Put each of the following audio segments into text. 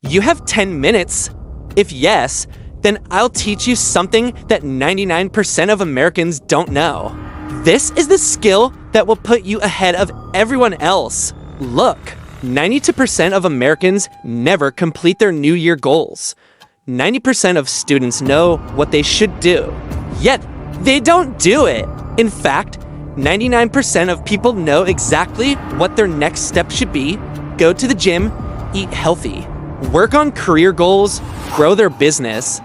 You have 10 minutes? If yes, then I'll teach you something that 99% of Americans don't know. This is the skill that will put you ahead of everyone else. Look, 92% of Americans never complete their New Year goals. 90% of students know what they should do, yet they don't do it. In fact, 99% of people know exactly what their next step should be: go to the gym, eat healthy, work on career goals, grow their business,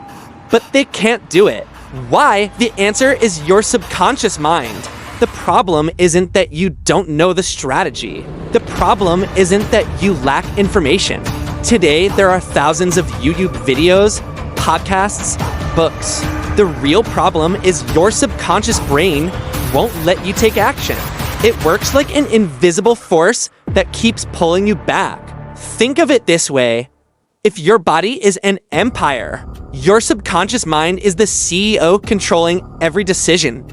but they can't do it. Why? The answer is your subconscious mind. The problem isn't that you don't know the strategy. The problem isn't that you lack information. Today, there are thousands of YouTube videos, podcasts, books. The real problem is your subconscious brain won't let you take action. It works like an invisible force that keeps pulling you back. Think of it this way. If your body is an empire, your subconscious mind is the CEO controlling every decision.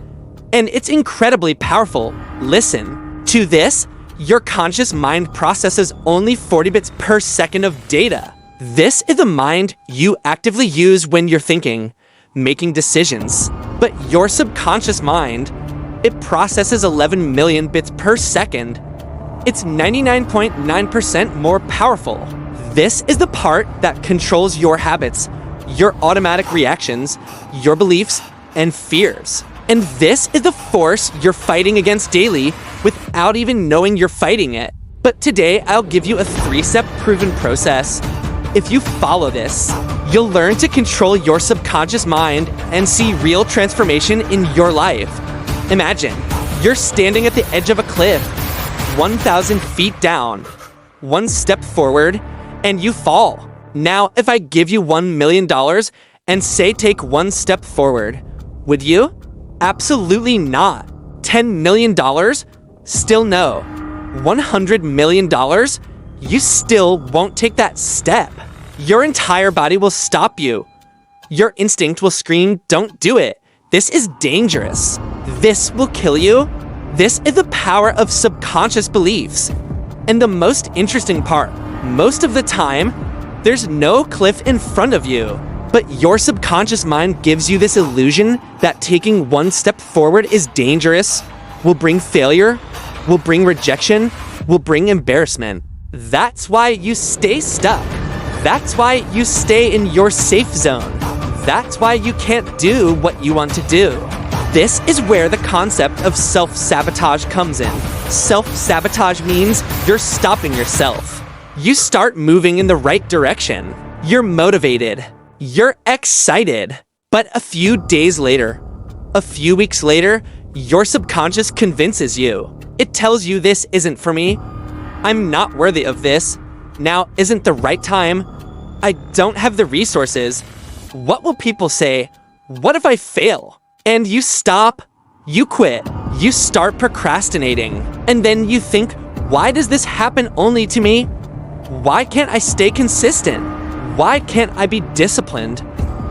And it's incredibly powerful. Listen to this. Your conscious mind processes only 40 bits per second of data. This is the mind you actively use when you're thinking, making decisions. But your subconscious mind, it processes 11 million bits per second. It's 99.9% more powerful. This is the part that controls your habits, your automatic reactions, your beliefs, and fears. And this is the force you're fighting against daily without even knowing you're fighting it. But today, I'll give you a 3-step proven process. If you follow this, you'll learn to control your subconscious mind and see real transformation in your life. Imagine, you're standing at the edge of a cliff, 1,000 feet down, one step forward, and you fall. Now, if I give you $1 million and say take one step forward, would you? Absolutely not. $10 million? Still no. $100 million? You still won't take that step. Your entire body will stop you. Your instinct will scream, don't do it. This is dangerous. This will kill you. This is the power of subconscious beliefs. And the most interesting part, most of the time, there's no cliff in front of you. But your subconscious mind gives you this illusion that taking one step forward is dangerous, will bring failure, will bring rejection, will bring embarrassment. That's why you stay stuck. That's why you stay in your safe zone. That's why you can't do what you want to do. This is where the concept of self-sabotage comes in. Self-sabotage means you're stopping yourself. You start moving in the right direction. You're motivated. You're excited. But a few days later, a few weeks later, your subconscious convinces you. It tells you this isn't for me. I'm not worthy of this. Now isn't the right time. I don't have the resources. What will people say? What if I fail? And you stop. You quit. You start procrastinating. And then you think, why does this happen only to me? Why can't I stay consistent? Why can't I be disciplined?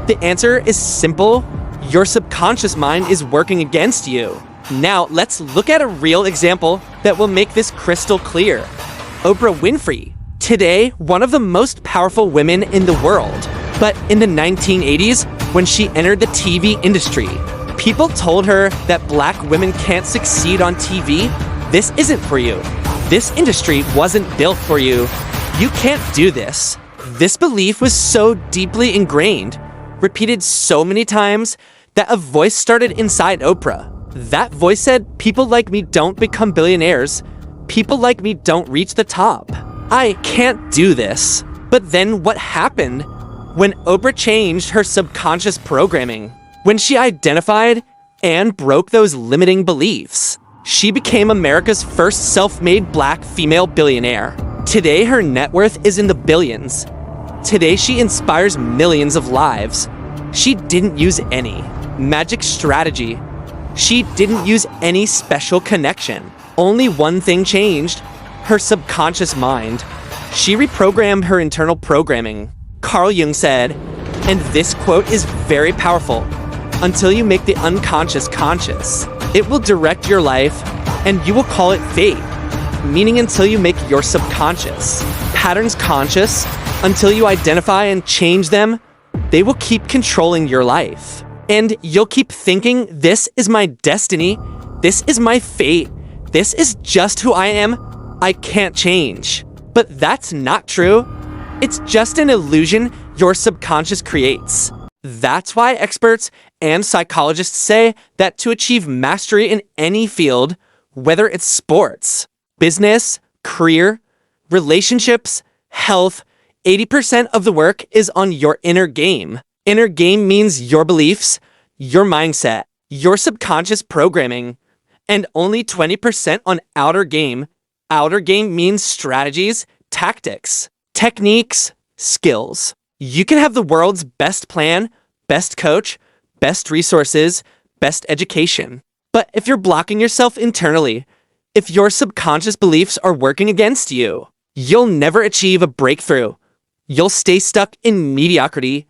The answer is simple. Your subconscious mind is working against you. Now, let's look at a real example that will make this crystal clear. Oprah Winfrey. Today, one of the most powerful women in the world. But in the 1980s, when she entered the TV industry, people told her that black women can't succeed on TV. This isn't for you. This industry wasn't built for you. You can't do this. This belief was so deeply ingrained, repeated so many times, that a voice started inside Oprah. That voice said, people like me don't become billionaires. People like me don't reach the top. I can't do this. But then what happened? When Oprah changed her subconscious programming, when she identified and broke those limiting beliefs, she became America's first self-made black female billionaire. Today, her net worth is in the billions. Today, she inspires millions of lives. She didn't use any magic strategy. She didn't use any special connection. Only one thing changed: her subconscious mind. She reprogrammed her internal programming. Carl Jung said, and this quote is very powerful, until you make the unconscious conscious, it will direct your life, and you will call it fate. Meaning until you make your subconscious patterns conscious, Until you identify and change them, they will keep controlling your life. And you'll keep thinking, this is my destiny, this is my fate, this is just who I am, I can't change. But that's not true. It's just an illusion your subconscious creates. That's why experts and psychologists say that to achieve mastery in any field, whether it's sports, business, career, relationships, health, 80% of the work is on your inner game. Inner game means your beliefs, your mindset, your subconscious programming, and only 20% on outer game. Outer game means strategies, tactics, techniques, skills. You can have the world's best plan, best coach, best resources, best education. But if you're blocking yourself internally, if your subconscious beliefs are working against you, you'll never achieve a breakthrough. You'll stay stuck in mediocrity.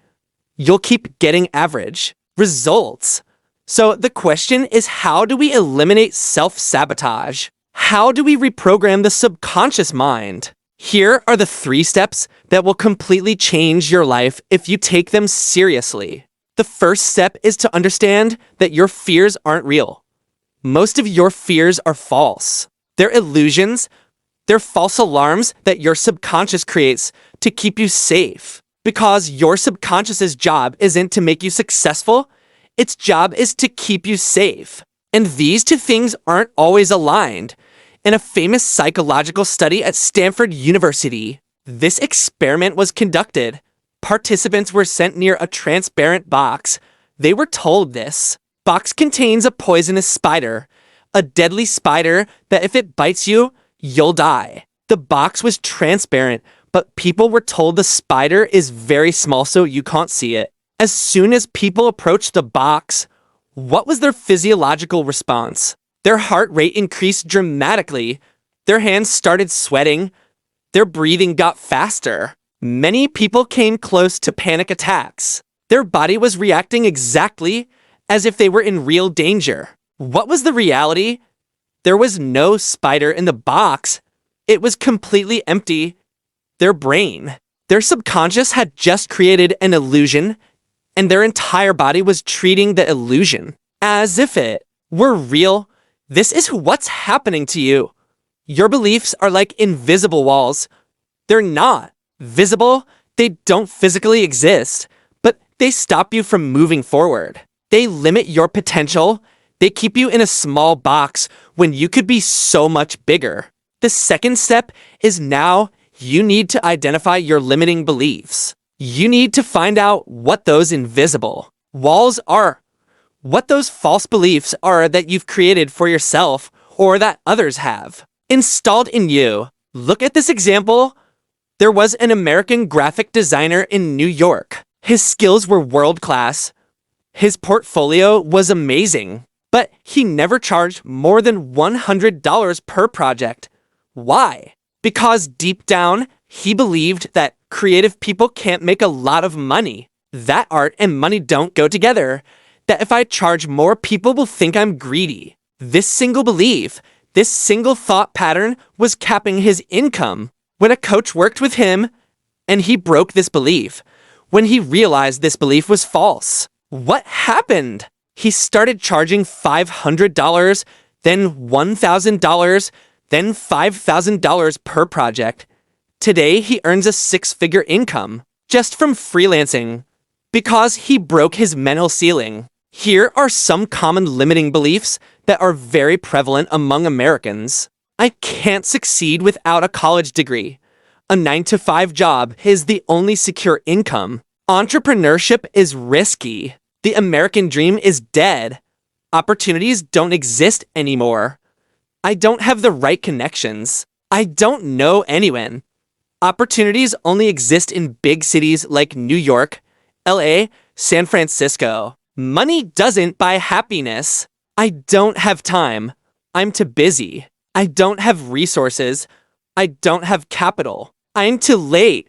You'll keep getting average results. So the question is, how do we eliminate self-sabotage? How do we reprogram the subconscious mind? Here are the 3 steps that will completely change your life if you take them seriously. The first step is to understand that your fears aren't real. Most of your fears are false. They're illusions. They're false alarms that your subconscious creates to keep you safe. Because your subconscious's job isn't to make you successful, its job is to keep you safe. And these 2 things aren't always aligned. In a famous psychological study at Stanford University, this experiment was conducted. Participants were sent near a transparent box. They were told this box contains a poisonous spider, a deadly spider that if it bites you, you'll die. The box was transparent, but people were told the spider is very small so you can't see it. As soon as people approached the box, what was their physiological response? Their heart rate increased dramatically. Their hands started sweating. Their breathing got faster. Many people came close to panic attacks. Their body was reacting exactly as if they were in real danger. What was the reality? There was no spider in the box. It was completely empty. Their brain, their subconscious had just created an illusion, and their entire body was treating the illusion as if it were real. This is what's happening to you. Your beliefs are like invisible walls. They're not visible. They don't physically exist, but they stop you from moving forward. They limit your potential. They keep you in a small box when you could be so much bigger. The second step is now you need to identify your limiting beliefs. You need to find out what those invisible walls are. What those false beliefs are that you've created for yourself or that others have installed in you. Look at this example. There was an American graphic designer in New York. His skills were world-class. His portfolio was amazing, but he never charged more than $100 per project. Why? Because deep down, he believed that creative people can't make a lot of money. That art and money don't go together. That if I charge more, people will think I'm greedy. This single belief, this single thought pattern was capping his income. When a coach worked with him, and he broke this belief, when he realized this belief was false, what happened? He started charging $500, then $1,000, then $5,000 per project. Today, he earns a 6-figure income just from freelancing because he broke his mental ceiling. Here are some common limiting beliefs that are very prevalent among Americans. I can't succeed without a college degree. A 9-to-5 job is the only secure income. Entrepreneurship is risky. The American dream is dead. Opportunities don't exist anymore. I don't have the right connections. I don't know anyone. Opportunities only exist in big cities like New York, LA, San Francisco. Money doesn't buy happiness. I don't have time. I'm too busy. I don't have resources. I don't have capital. I'm too late.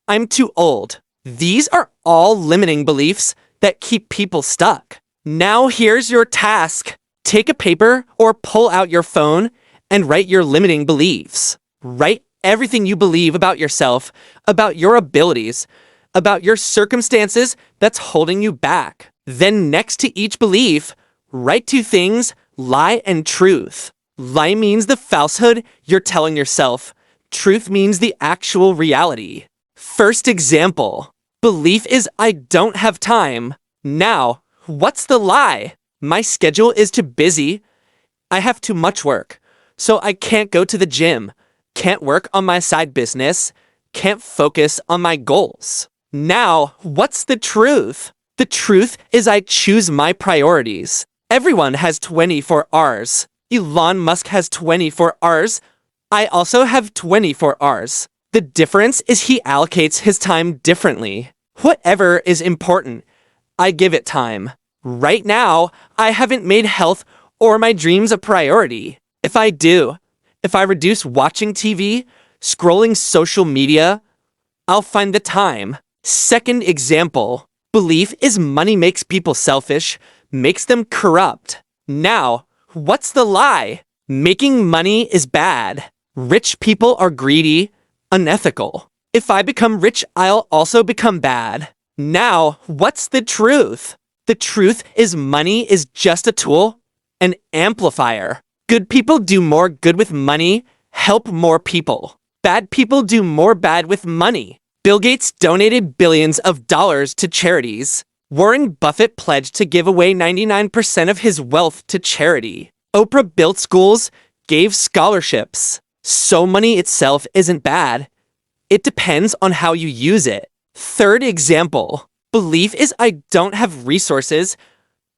I'm too old. These are all limiting beliefs that keep people stuck. Now here's your task. Take a paper or pull out your phone and write your limiting beliefs. Write everything you believe about yourself, about your abilities, about your circumstances that's holding you back. Then next to each belief, write two things: lie and truth. Lie means the falsehood you're telling yourself. Truth means the actual reality. First example. Belief is I don't have time. Now, what's the lie? My schedule is too busy. I have too much work, so I can't go to the gym, can't work on my side business, can't focus on my goals. Now, what's the truth? The truth is I choose my priorities. Everyone has 24 hours. Elon Musk has 24 hours. I also have 24 hours. The difference is he allocates his time differently. Whatever is important, I give it time. Right now, I haven't made health or my dreams a priority. If I do, if I reduce watching TV, scrolling social media, I'll find the time. Second example. Belief is money makes people selfish, makes them corrupt. Now, what's the lie? Making money is bad. Rich people are greedy, unethical. If I become rich, I'll also become bad. Now, what's the truth? The truth is money is just a tool, an amplifier. Good people do more good with money, help more people. Bad people do more bad with money. Bill Gates donated billions of dollars to charities. Warren Buffett pledged to give away 99% of his wealth to charity. Oprah built schools, gave scholarships. So money itself isn't bad. It depends on how you use it. Third example. Belief is I don't have resources.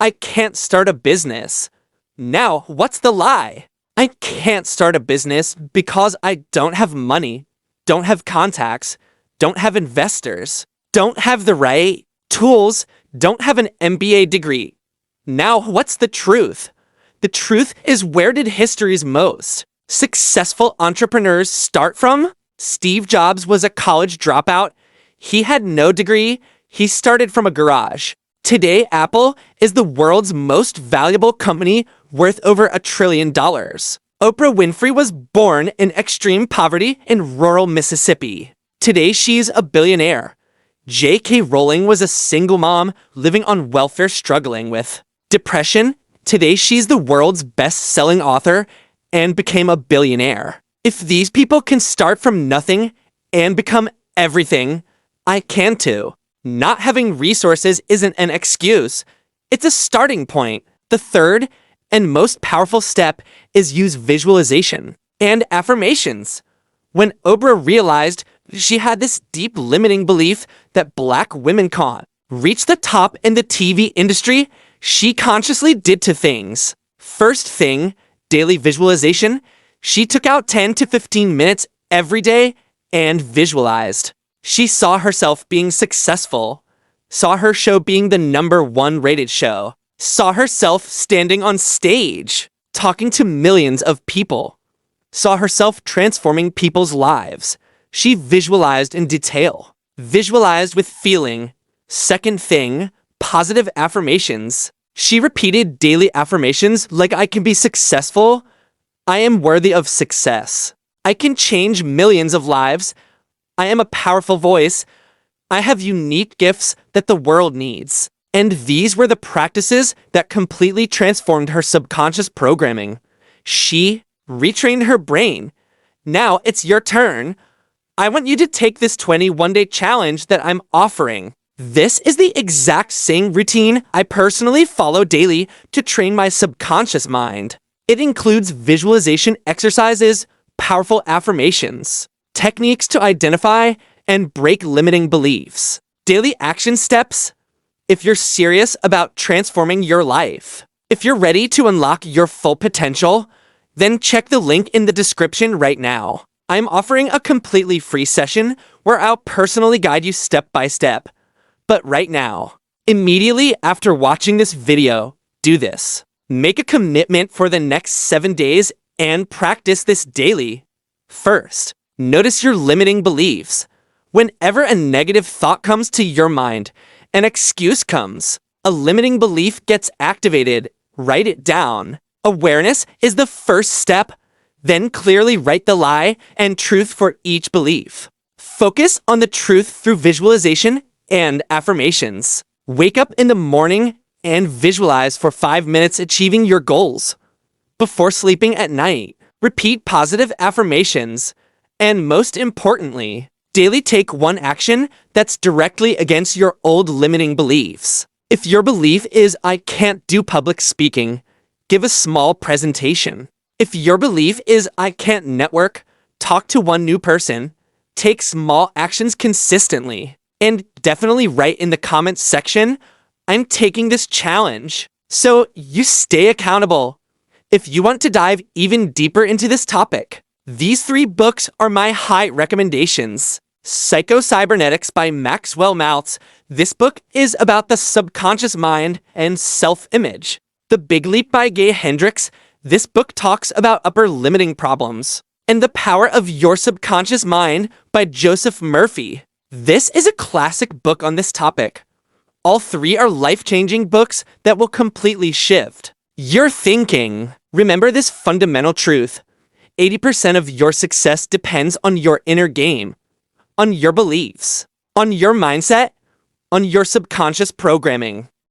I can't start a business. Now, what's the lie? I can't start a business because I don't have money, don't have contacts, don't have investors, don't have the right tools, don't have an MBA degree. Now, what's the truth? The truth is, where did history's most successful entrepreneurs start from? Steve Jobs was a college dropout. He had no degree. He started from a garage. Today, Apple is the world's most valuable company, worth over $1 trillion. Oprah Winfrey was born in extreme poverty in rural Mississippi. Today, she's a billionaire. J.K. Rowling was a single mom living on welfare, struggling with depression. Today, she's the world's best-selling author and became a billionaire. If these people can start from nothing and become everything, I can too. Not having resources isn't an excuse. It's a starting point. The third and most powerful step is use visualization and affirmations. When Oprah realized she had this deep limiting belief that Black women can't reach the top in the TV industry, she consciously did two things. First thing, daily visualization. She took out 10 to 15 minutes every day and visualized. She saw herself being successful, saw her show being the #1 rated show, saw herself standing on stage, talking to millions of people, saw herself transforming people's lives. She visualized in detail, visualized with feeling. Second thing, positive affirmations. She repeated daily affirmations like I can be successful, I am worthy of success, I can change millions of lives, I am a powerful voice, I have unique gifts that the world needs. And these were the practices that completely transformed her subconscious programming. She retrained her brain. Now it's your turn. I want you to take this 21-day challenge that I'm offering. This is the exact same routine I personally follow daily to train my subconscious mind. It includes visualization exercises, powerful affirmations, techniques to identify and break limiting beliefs, daily action steps. If you're serious about transforming your life, if you're ready to unlock your full potential, then check the link in the description right now. I'm offering a completely free session where I'll personally guide you step by step. But right now, immediately after watching this video, do this. Make a commitment for the next 7 days and practice this daily. First, notice your limiting beliefs. Whenever a negative thought comes to your mind, an excuse comes, a limiting belief gets activated. Write it down. Awareness is the first step. Then clearly write the lie and truth for each belief. Focus on the truth through visualization and affirmations. Wake up in the morning and visualize for 5 minutes achieving your goals. Before sleeping at night, repeat positive affirmations. And most importantly, daily take one action that's directly against your old limiting beliefs. If your belief is, I can't do public speaking, give a small presentation. If your belief is, I can't network, talk to one new person, take small actions consistently. And definitely write in the comments section, I'm taking this challenge. So you stay accountable. If you want to dive even deeper into this topic, these 3 books are my high recommendations. Psycho-Cybernetics by Maxwell Maltz. This book is about the subconscious mind and self-image. The Big Leap by Gay Hendricks. This book talks about upper limiting problems. And The Power of Your Subconscious Mind by Joseph Murphy. This is a classic book on this topic. All 3 are life-changing books that will completely shift your thinking. Remember this fundamental truth. 80% of your success depends on your inner game, on your beliefs, on your mindset, on your subconscious programming.